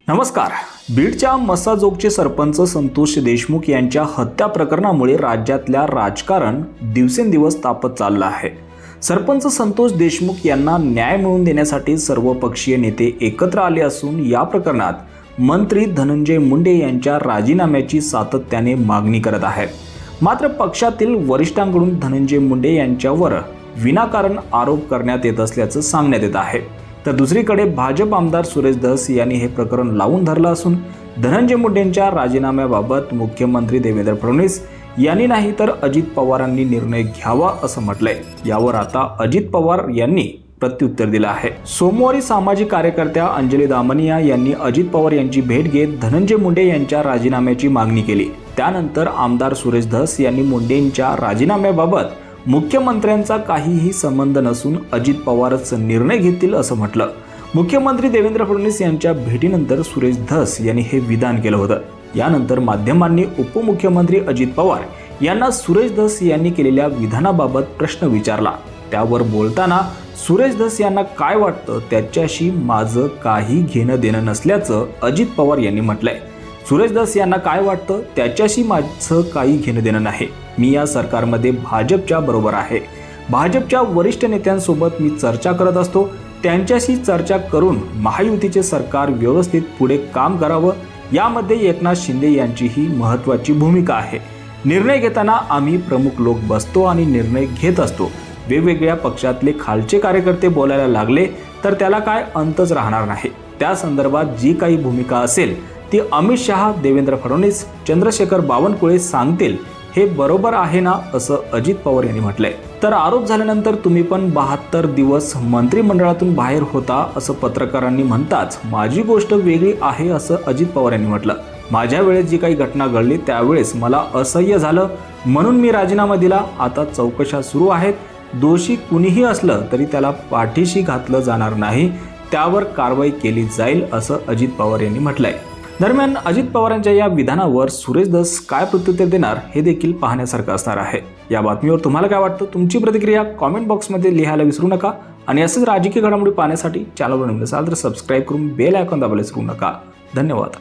नमस्कार. बीडच्या मसाजोगचे सरपंच संतोष देशमुख यांच्या हत्या प्रकरणामुळे राज्यातल्या राजकारण दिवसेंदिवस तापत चाललं आहे. सरपंच संतोष देशमुख यांना न्याय मिळवून देण्यासाठी सर्वपक्षीय नेते एकत्र आले असून या प्रकरणात मंत्री धनंजय मुंडे यांच्या राजीनाम्याची सातत्याने मागणी करत आहेत. मात्र पक्षातील वरिष्ठांकडून धनंजय मुंडे यांच्यावर विनाकारण आरोप करण्यात येत असल्याचं सांगण्यात येत आहे. तर दुसरीकडे भाजप आमदार सुरेश धस यांनी हे प्रकरण लावून धरलं असून धनंजय मुंडेंच्या राजीनाम्याबाबत मुख्यमंत्री देवेंद्र फडणवीस यांनी नाही तर अजित पवारांनी निर्णय घ्यावा असं म्हटलंय. यावर आता अजित पवार यांनी प्रत्युत्तर दिलं आहे. सोमवारी सामाजिक कार्यकर्त्या अंजली दामनिया यांनी अजित पवार यांची भेट घेत धनंजय मुंडे यांच्या राजीनाम्याची मागणी केली. त्यानंतर आमदार सुरेश धस यांनी मुंडेंच्या राजीनाम्याबाबत मुख्यमंत्र्यांचा काहीही संबंध नसून अजित पवारच निर्णय घेतील असं म्हटलं. मुख्यमंत्री देवेंद्र फडणवीस यांच्या भेटीनंतर सुरेश धस यांनी हे विधान केलं होतं. यानंतर माध्यमांनी उपमुख्यमंत्री अजित पवार यांना सुरेश धस यांनी केलेल्या विधानाबाबत प्रश्न विचारला. त्यावर बोलताना सुरेश धस यांना काय वाटतं त्याच्याशी माझं काही घेणं देणं नसल्याचं अजित पवार यांनी म्हटलंय. सुरेश धस यांना काय वाटतं त्याच्याशी माझं काही घेणं देणं नाही. मी या सरकारमध्ये भाजपच्या बरोबर आहे. भाजपच्या वरिष्ठ नेत्यांसोबत मी चर्चा करत असतो. त्यांच्याशी चर्चा करून महायुतीचे सरकार व्यवस्थित पुढे काम करावं यामध्ये एकनाथ शिंदे यांचीही महत्त्वाची भूमिका आहे. निर्णय घेताना आम्ही प्रमुख लोक बसतो आणि निर्णय घेत असतो. वेगवेगळ्या पक्षातले खालचे कार्यकर्ते बोलायला लागले तर त्याला काय अंतच राहणार नाही. त्या संदर्भात जी काही भूमिका असेल ती अमित शहा, देवेंद्र फडणवीस, चंद्रशेखर बावनकुळे सांगतील हे बरोबर आहे ना असं अजित पवार यांनी म्हटलंय. तर आरोप झाल्यानंतर तुम्ही पण 72 दिवस मंत्रिमंडळातून बाहेर होता असं पत्रकारांनी म्हणताच माझी गोष्ट वेगळी आहे असं अजित पवार यांनी म्हटलं. माझ्या वेळेस जी काही घटना घडली त्यावेळेस मला असह्य झालं म्हणून मी राजीनामा दिला. आता चौकशा सुरू आहेत. दोषी कुणीही असलं तरी त्याला पाठीशी घातलं जाणार नाही. त्यावर कारवाई केली जाईल असं अजित पवार यांनी म्हटलंय. दरम्यान अजित पवारांच्या या विधानावर सुरेश धस काय प्रत्युत्तर देणार हे देखील पाहण्यासारखं असणार आहे. या बातमीवर तुम्हाला काय वाटतं? तुमची प्रतिक्रिया कॉमेंट बॉक्समध्ये लिहायला विसरू नका आणि असेच राजकीय घडामोडी पाहण्यासाठी चॅनलवर नवीन असाल तर सबस्क्राईब करून बेल आयकॉन दाबायला विसरू नका. धन्यवाद.